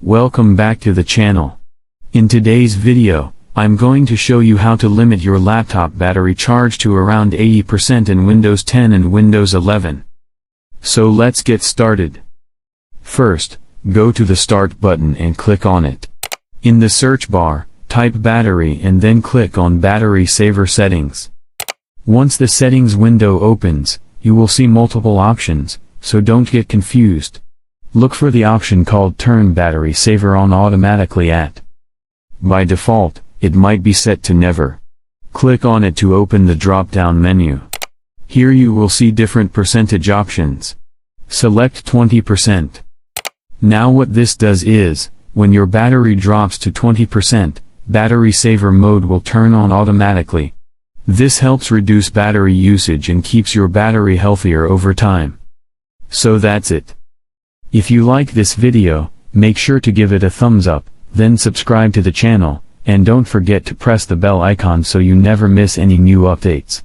Welcome back to the channel. In today's video, I'm going to show you how to limit your laptop battery charge to around 80% in Windows 10 and Windows 11. So let's get started. First, go to the Start button and click on it. In the search bar, type battery and then click on Battery Saver Settings. Once the settings window opens, you will see multiple options, so don't get confused. Look for the option called Turn Battery Saver On automatically at. By default, it might be set to Never. Click on it to open the drop-down menu. Here you will see different percentage options. Select 20%. Now what this does is, when your battery drops to 20%, Battery Saver mode will turn on automatically. This helps reduce battery usage and keeps your battery healthier over time. So that's it. If you like this video, make sure to give it a thumbs up, then subscribe to the channel, and don't forget to press the bell icon so you never miss any new updates.